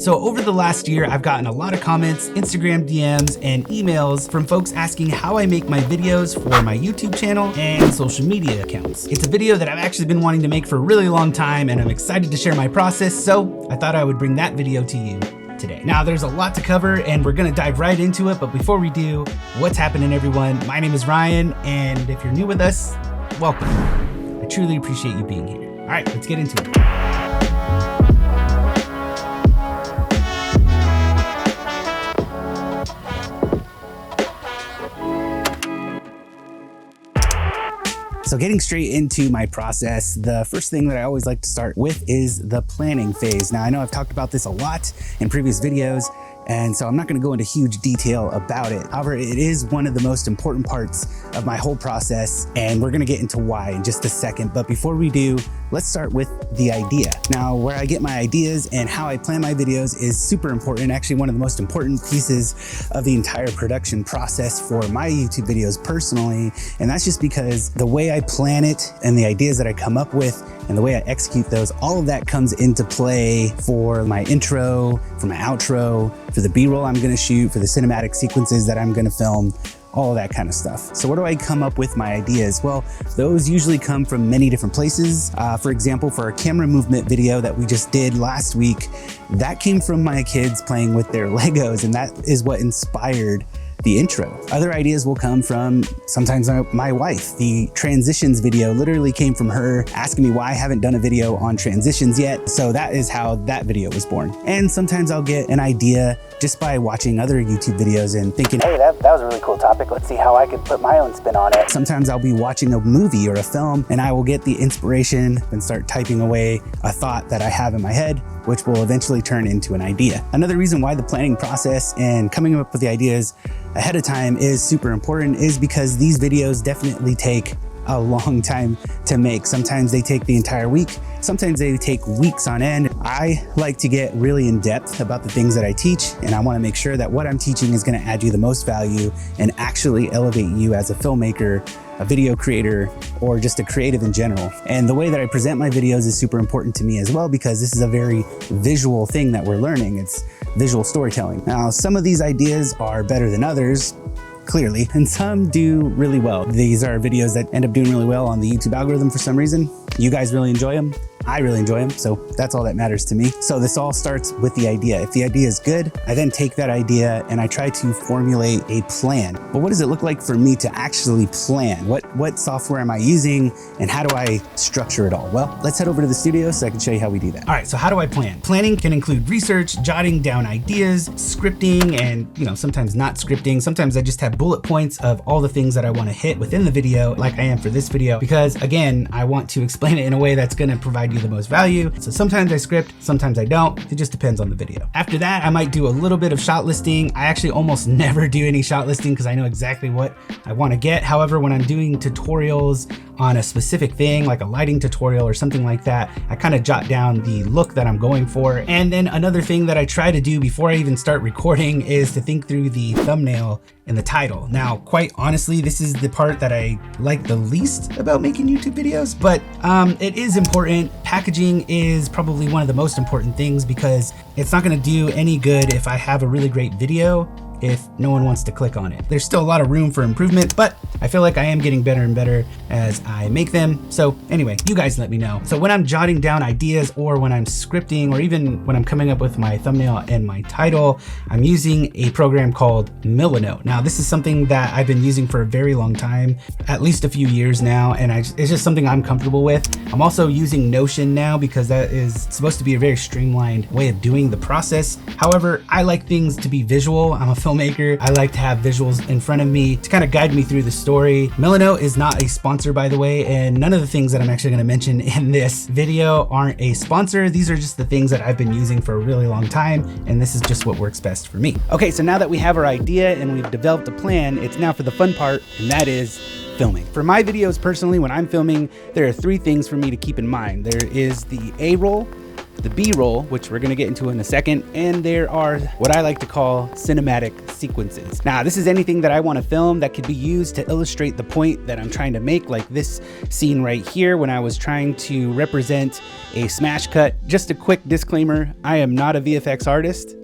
So over the last year, I've gotten a lot of comments, Instagram DMs, and emails from folks asking how I make my videos for my YouTube channel and social media accounts. It's a video that I've actually been wanting to make for a really long time, and I'm excited to share my process, so I thought I would bring that video to you today. Now, there's a lot to cover and we're gonna dive right into it, but before we do, what's happening, everyone? My name is Ryan, and if you're new with us, welcome. I truly appreciate you being here. All right, let's get into it. So getting straight into my process, the first thing that I always like to start with is the planning phase. Now, I know I've talked about this a lot in previous videos, and so I'm not gonna go into huge detail about it. However, it is one of the most important parts of my whole process, and we're gonna get into why in just a second. But before we do, let's start with the idea. Now, where I get my ideas and how I plan my videos is super important, actually one of the most important pieces of the entire production process for my YouTube videos personally. And that's just because the way I plan it and the ideas that I come up with and the way I execute those, all of that comes into play for my intro, for my outro, for the B-roll I'm gonna shoot, for the cinematic sequences that I'm gonna film, all of that kind of stuff. So where do I come up with my ideas? Well, those usually come from many different places. For example, for our camera movement video that we just did last week, that came from my kids playing with their Legos, and that is what inspired the intro. Other ideas will come from sometimes my wife. The transitions video literally came from her asking me why I haven't done a video on transitions yet. So that is how that video was born. And sometimes I'll get an idea just by watching other YouTube videos and thinking, hey, that was a really cool topic. Let's see how I could put my own spin on it. Sometimes I'll be watching a movie or a film and I will get the inspiration and start typing away a thought that I have in my head, which will eventually turn into an idea. Another reason why the planning process and coming up with the ideas ahead of time is super important is because these videos definitely take a long time to make. Sometimes they take the entire week. Sometimes they take weeks on end. I like to get really in depth about the things that I teach, and I want to make sure that what I'm teaching is going to add you the most value and actually elevate you as a filmmaker, a video creator, or just a creative in general. And the way that I present my videos is super important to me as well, because this is a very visual thing that we're learning. It's visual storytelling. Now, some of these ideas are better than others, clearly, and some do really well. These are videos that end up doing really well on the YouTube algorithm for some reason. You guys really enjoy them. I really enjoy them, so that's all that matters to me. So this all starts with the idea. If the idea is good, I then take that idea and I try to formulate a plan. But what does it look like for me to actually plan? What software am I using and how do I structure it all? Well, let's head over to the studio so I can show you how we do that. All right, so how do I plan? Planning can include research, jotting down ideas, scripting, and sometimes not scripting. Sometimes I just have bullet points of all the things that I want to hit within the video, like I am for this video, because again, I want to explain it in a way that's going to provide you the most value. So sometimes I script, sometimes I don't. It just depends on the video. After that, I might do a little bit of shot listing. I actually almost never do any shot listing because I know exactly what I want to get. However, when I'm doing tutorials on a specific thing, like a lighting tutorial or something like that, I kind of jot down the look that I'm going for. And then another thing that I try to do before I even start recording is to think through the thumbnail and the title. Now, quite honestly, this is the part that I like the least about making YouTube videos, but it is important. Packaging is probably one of the most important things because it's not gonna do any good if I have a really great video if no one wants to click on it. There's still a lot of room for improvement, but I feel like I am getting better and better as I make them. So anyway, you guys let me know. So when I'm jotting down ideas or when I'm scripting or even when I'm coming up with my thumbnail and my title, I'm using a program called Milanote. Now, this is something that I've been using for a very long time, at least a few years now, and it's just something I'm comfortable with. I'm also using Notion now because that is supposed to be a very streamlined way of doing the process. However, I like things to be visual. I'm a filmmaker. I like to have visuals in front of me to kind of guide me through the story. Milanote is not a sponsor, by the way, and none of the things that I'm actually going to mention in this video aren't a sponsor. These are just the things that I've been using for a really long time, and this is just what works best for me. Okay, so now that we have our idea and we've developed a plan, it's now for the fun part, and that is filming. For my videos personally, when I'm filming, there are three things for me to keep in mind. There is the A-roll, the B-roll, which we're gonna get into in a second, and there are what I like to call cinematic sequences. Now, this is anything that I wanna film that could be used to illustrate the point that I'm trying to make, like this scene right here when I was trying to represent a smash cut. Just a quick disclaimer, I am not a VFX artist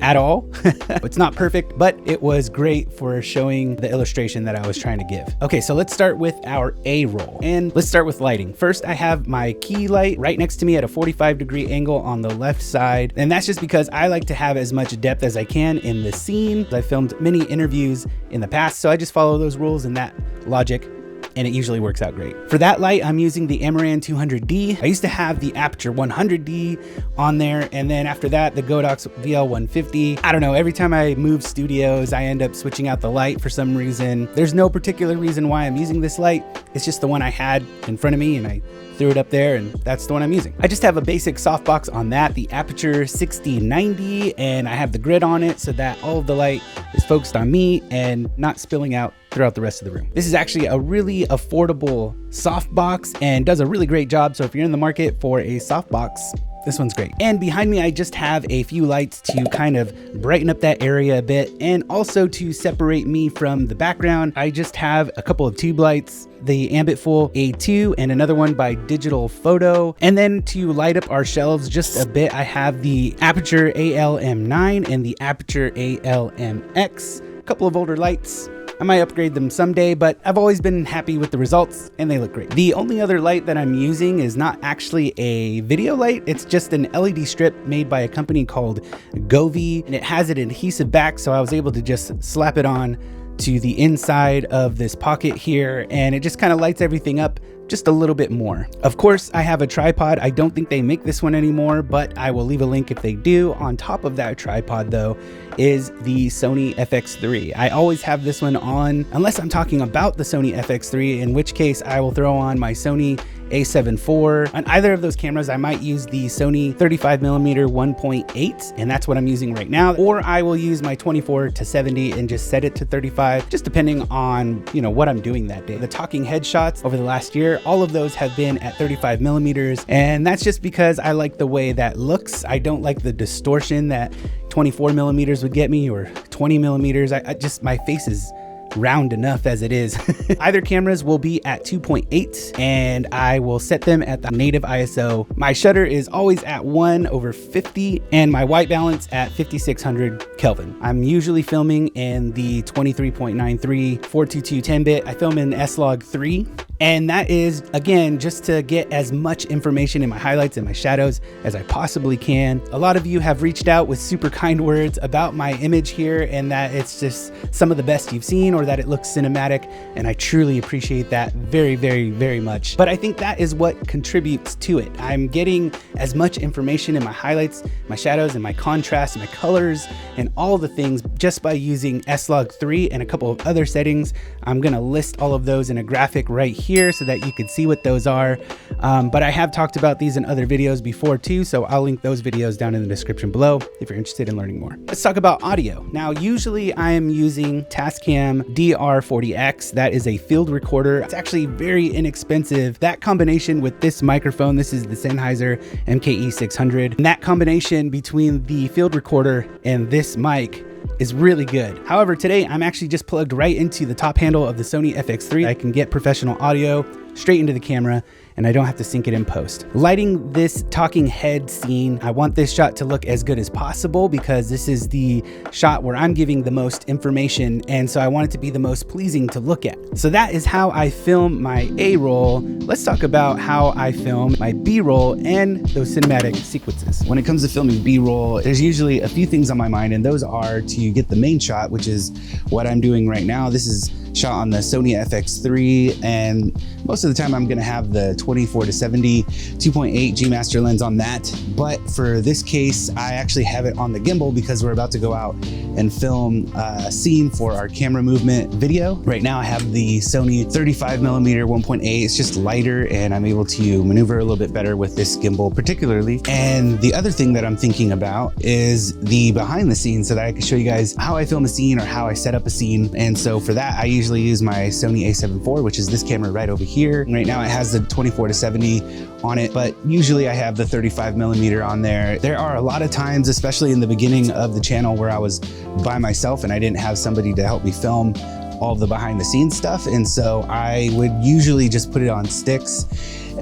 at all. It's not perfect, but it was great for showing the illustration that I was trying to give. Okay, so let's start with our A roll, and let's start with lighting. First, I have my key light right next to me at a 45-degree angle on the left side, and that's just because I like to have as much depth as I can in the scene. I filmed many interviews in the past, so I just follow those rules and that logic, and it usually works out great. For that light, I'm using the Amaran 200D. I used to have the Aperture 100D on there, and then after that, the Godox VL150. I don't know, every time I move studios, I end up switching out the light for some reason. There's no particular reason why I'm using this light. It's just the one I had in front of me, and I threw it up there, and that's the one I'm using. I just have a basic softbox on that, the Aperture 6090, and I have the grid on it so that all of the light is focused on me and not spilling out throughout the rest of the room. This is actually a really affordable softbox and does a really great job. So if you're in the market for a softbox, this one's great. And behind me, I just have a few lights to kind of brighten up that area a bit, and also to separate me from the background. I just have a couple of tube lights, the Ambitful A2 and another one by Digital Photo. And then to light up our shelves just a bit, I have the Aperture ALM9 and the Aperture ALMX, a couple of older lights. I might upgrade them someday, but I've always been happy with the results and they look great. The only other light that I'm using is not actually a video light. It's just an LED strip made by a company called Govee, and it has an adhesive back, so I was able to just slap it on to the inside of this pocket here, and it just kind of lights everything up just a little bit more. Of course, I have a tripod. I don't think they make this one anymore, but I will leave a link if they do. On top of that tripod though is the Sony FX3. I always have this one on, unless I'm talking about the Sony FX3, in which case I will throw on my Sony A7 IV. On either of those cameras, I might use the Sony 35mm 1.8, and that's what I'm using right now, or I will use my 24-70 and just set it to 35, just depending on, you know, what I'm doing that day. The talking head shots over the last year, all of those have been at 35mm, and that's just because I like the way that looks. I don't like the distortion that 24mm would get me, or 20mm. I just, my face is round enough as it is. Either cameras will be at 2.8, and I will set them at the native ISO. My shutter is always at 1/50, and my white balance at 5600 Kelvin. I'm usually filming in the 23.93 422 10-bit. I film in S-Log 3, and that is, again, just to get as much information in my highlights and my shadows as I possibly can. A lot of you have reached out with super kind words about my image here, and that it's just some of the best you've seen, or that it looks cinematic, and I truly appreciate that very, very, very much. But I think that is what contributes to it. I'm getting as much information in my highlights, my shadows, and my contrast, and my colors, and all the things just by using S-Log 3 and a couple of other settings. I'm gonna list all of those in a graphic right here so that you can see what those are. But I have talked about these in other videos before too, so I'll link those videos down in the description below if you're interested in learning more. Let's talk about audio. Now, usually I am using Tascam DR40X. That is a field recorder. It's actually very inexpensive. That combination with this microphone, this is the Sennheiser MKE 600, and that combination between the field recorder and this mic is really good. However, today I'm actually just plugged right into the top handle of the Sony FX3. I can get professional audio straight into the camera, and I don't have to sync it in post. Lighting this talking head scene, I want this shot to look as good as possible because this is the shot where I'm giving the most information, and so I want it to be the most pleasing to look at. So that is how I film my A-roll. Let's talk about how I film my B-roll and those cinematic sequences. When it comes to filming B-roll, there's usually a few things on my mind, and those are to get the main shot, which is what I'm doing right now. This is shot on the Sony FX3, and most of the time I'm gonna have the 24-70 2.8 G Master lens on that. But for this case, I actually have it on the gimbal because we're about to go out and film a scene for our camera movement video. Right now I have the Sony 35mm 1.8. It's just lighter, and I'm able to maneuver a little bit better with this gimbal particularly. And the other thing that I'm thinking about is the behind the scenes, so that I can show you guys how I film a scene or how I set up a scene. And so for that, I usually use my Sony A7 IV, which is this camera right over here. And right now it has the 24-70 24 to 70 on it, but usually I have the 35mm on there. There are a lot of times, especially in the beginning of the channel, where I was by myself and I didn't have somebody to help me film all the behind the scenes stuff. And so I would usually just put it on sticks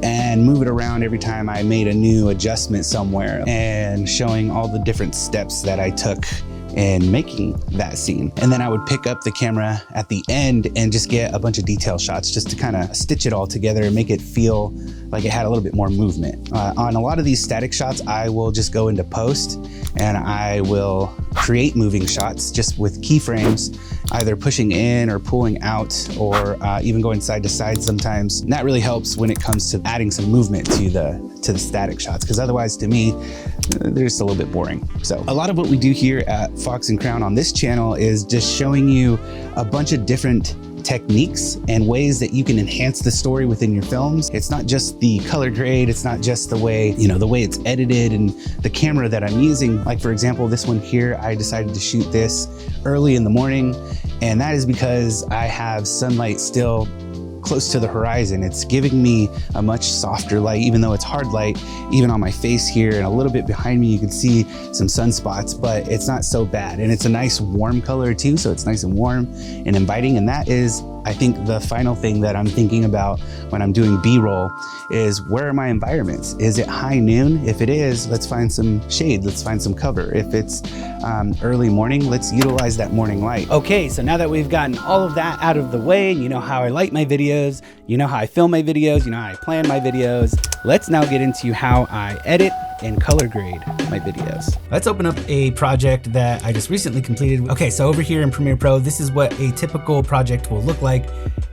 and move it around every time I made a new adjustment somewhere, and showing all the different steps that I took in making that scene. And then I would pick up the camera at the end and just get a bunch of detail shots just to kind of stitch it all together and make it feel like it had a little bit more movement. On a lot of these static shots, I will just go into post and I will create moving shots just with keyframes, either pushing in or pulling out, or even going side to side sometimes. And that really helps when it comes to adding some movement to the static shots, because otherwise, to me, they're just a little bit boring. So a lot of what we do here at Fox and Crown on this channel is just showing you a bunch of different techniques and ways that you can enhance the story within your films. It's not just the color grade, it's not just the way, the way it's edited and the camera that I'm using. Like for example, this one here, I decided to shoot this early in the morning, and that is because I have sunlight still close to the horizon. It's giving me a much softer light, even though it's hard light. Even on my face here and a little bit behind me, you can see some sunspots, but it's not so bad. And it's a nice warm color too, so it's nice and warm and inviting. And that is, I think, the final thing that I'm thinking about when I'm doing B-roll is, where are my environments? Is it high noon? If it is, let's find some shade, let's find some cover. If it's early morning, let's utilize that morning light. Okay, so now that we've gotten all of that out of the way, you know how I light my videos, you know how I film my videos, you know how I plan my videos, let's now get into how I edit and color grade my videos. Let's open up a project that I just recently completed. Okay, so over here in Premiere Pro, this is what a typical project will look like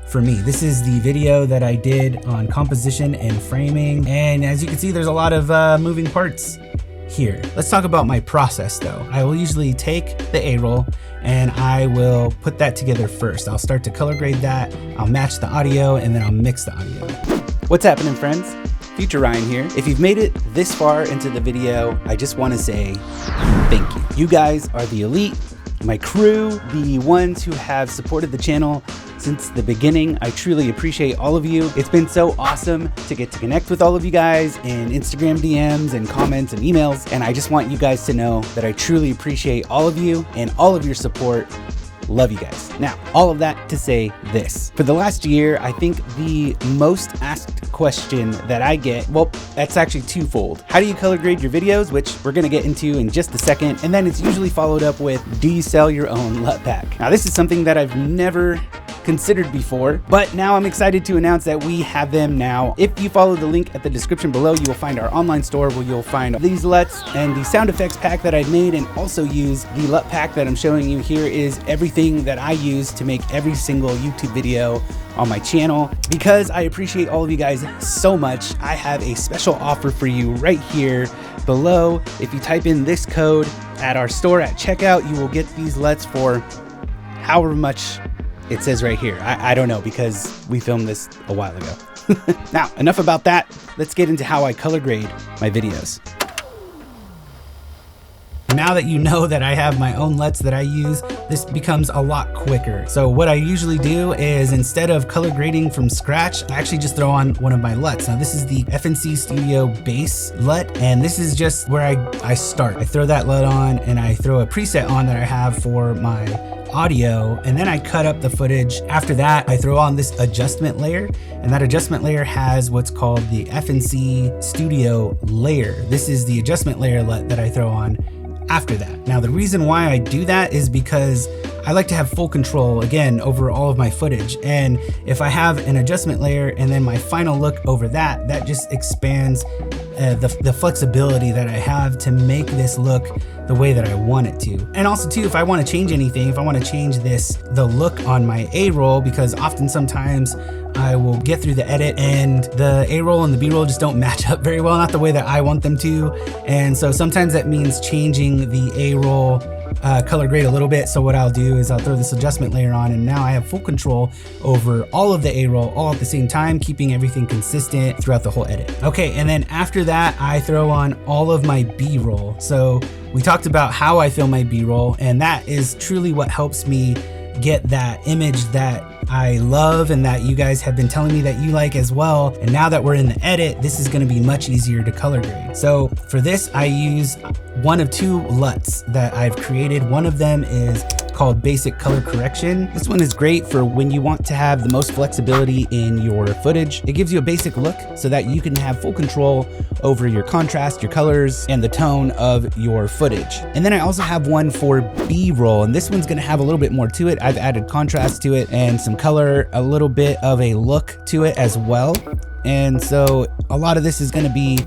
for me. This is the video that I did on composition and framing. And as you can see, there's a lot of moving parts here. Let's talk about my process though. I will usually take the A-roll and I will put that together first. I'll start to color grade that, I'll match the audio, and then I'll mix the audio. What's happening, friends? Future Ryan here. If you've made it this far into the video, I just want to say thank you. You guys are the elite, my crew, the ones who have supported the channel since the beginning. I truly appreciate all of you. It's been so awesome to get to connect with all of you guys in Instagram DMs and comments and emails. And I just want you guys to know that I truly appreciate all of you and all of your support. Love you guys. Now, all of that to say this. For the last year, I think the most asked question that I get, well, that's actually twofold. How do you color grade your videos? Which we're gonna get into in just a second. And then it's usually followed up with, do you sell your own LUT pack? Now, this is something that I've never considered before, but now I'm excited to announce that we have them now. If you follow the link at the description below, you will find our online store where you'll find these LUTs and the sound effects pack that I've made, and also use the LUT pack that I'm showing you here is everything that I use to make every single YouTube video on my channel. Because I appreciate all of you guys so much, I have a special offer for you right here below. If you type in this code at our store at checkout, you will get these LUTs for however much it says right here. I don't know, because we filmed this a while ago. Now, enough about that. Let's get into how I color grade my videos. Now that you know that I have my own LUTs that I use, this becomes a lot quicker. So what I usually do is, instead of color grading from scratch, I actually just throw on one of my LUTs. Now this is the FNC Studio Bass LUT, and this is just where I start. I throw that LUT on and I throw a preset on that I have for my audio, and then I cut up the footage. After that, I throw on this adjustment layer, and that adjustment layer has what's called the FNC Studio layer. This is the adjustment layer LUT that I throw on after that. Now, the reason why I do that is because I like to have full control, again, over all of my footage. And if I have an adjustment layer and then my final look over that, that just expands the flexibility that I have to make this look the way that I want it to. And also too, if I want to change anything, if I want to change the look on my A-roll, because often sometimes I will get through the edit and the A-roll and the B-roll just don't match up very well, not the way that I want them to. And so sometimes that means changing the A-roll color grade a little bit. So what I'll do is I'll throw this adjustment layer on, and now I have full control over all of the A-roll all at the same time, keeping everything consistent throughout the whole edit. Okay, and then after that, I throw on all of my B-roll. So we talked about how I film my B-roll, and that is truly what helps me get that image that I love and that you guys have been telling me that you like as well. And now that we're in the edit, this is gonna be much easier to color grade. So for this, I use one of two LUTs that I've created. One of them is called Basic Color Correction. This one is great for when you want to have the most flexibility in your footage. It gives you a basic look so that you can have full control over your contrast, your colors, and the tone of your footage. And then I also have one for B-roll, and this one's gonna have a little bit more to it. I've added contrast to it and some color, a little bit of a look to it as well. And so a lot of this is gonna be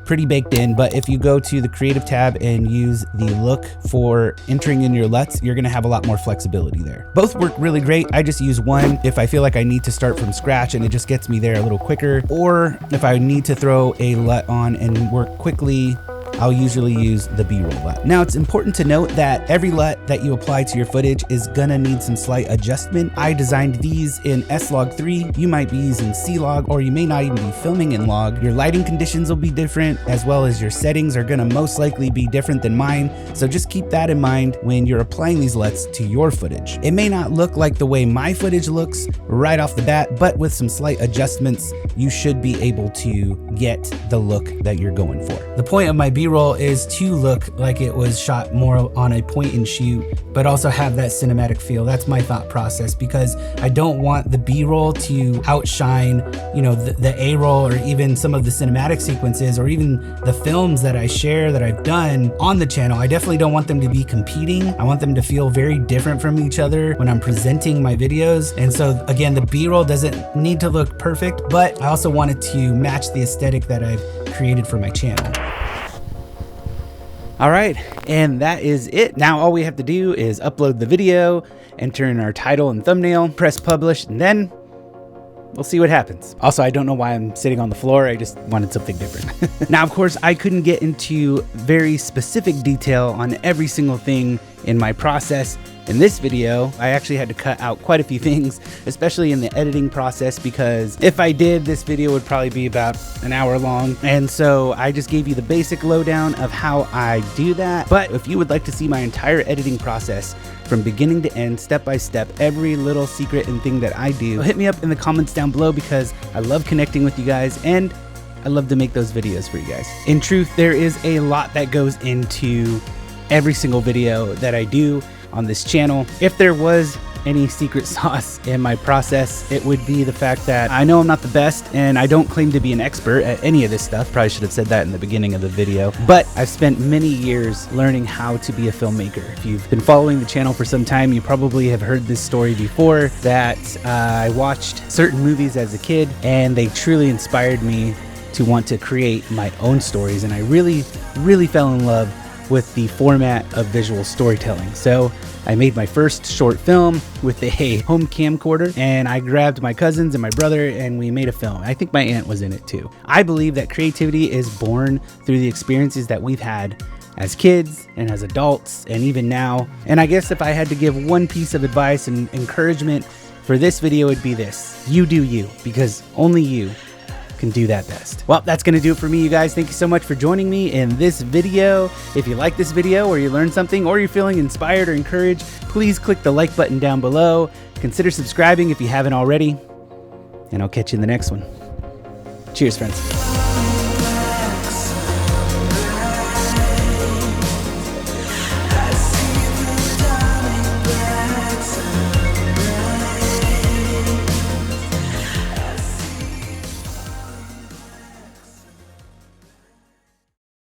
pretty baked in, but if you go to the creative tab and use the look for entering in your LUTs, you're gonna have a lot more flexibility there. Both work really great. I just use one if I feel like I need to start from scratch and it just gets me there a little quicker, or if I need to throw a LUT on and work quickly, I'll usually use the B-roll LUT. Now, it's important to note that every LUT that you apply to your footage is gonna need some slight adjustment. I designed these in S-Log3. You might be using C-Log, or you may not even be filming in Log. Your lighting conditions will be different, as well as your settings are gonna most likely be different than mine. So just keep that in mind when you're applying these LUTs to your footage. It may not look like the way my footage looks right off the bat, but with some slight adjustments, you should be able to get the look that you're going for. The point of my B-roll is to look like it was shot more on a point and shoot, but also have that cinematic feel. That's my thought process, because I don't want the B-roll to outshine, you know, the A-roll, or even some of the cinematic sequences, or even the films that I share that I've done on the channel. I definitely don't want them to be competing. I want them to feel very different from each other when I'm presenting my videos. And so again, the B-roll doesn't need to look perfect, but I also want it to match the aesthetic that I've created for my channel. All right, and that is it. Now all we have to do is upload the video, enter in our title and thumbnail, press publish, and then we'll see what happens. Also, I don't know why I'm sitting on the floor. I just wanted something different. Now, of course, I couldn't get into very specific detail on every single thing in my process. In this video, I actually had to cut out quite a few things, especially in the editing process, because if I did, this video would probably be about an hour long. And so I just gave you the basic lowdown of how I do that. But if you would like to see my entire editing process from beginning to end, step by step, every little secret and thing that I do, hit me up in the comments down below, because I love connecting with you guys and I love to make those videos for you guys. In truth, there is a lot that goes into every single video that I do on this channel. If there was any secret sauce in my process, it would be the fact that I know I'm not the best, and I don't claim to be an expert at any of this stuff. Probably should have said that in the beginning of the video, but I've spent many years learning how to be a filmmaker. If you've been following the channel for some time, you probably have heard this story before, that I watched certain movies as a kid and they truly inspired me to want to create my own stories, and I really fell in love with the format of visual storytelling. So I made my first short film with a home camcorder, and I grabbed my cousins and my brother and we made a film. I think my aunt was in it too. I believe that creativity is born through the experiences that we've had as kids and as adults and even now. And I guess if I had to give one piece of advice and encouragement for this video, it'd be this: you do you, because only you can do that best. Well, that's gonna do it for me, you guys. Thank you so much for joining me in this video. If you like this video, or you learned something, or you're feeling inspired or encouraged, please click the like button down below. Consider subscribing if you haven't already, and I'll catch you in the next one. Cheers, friends.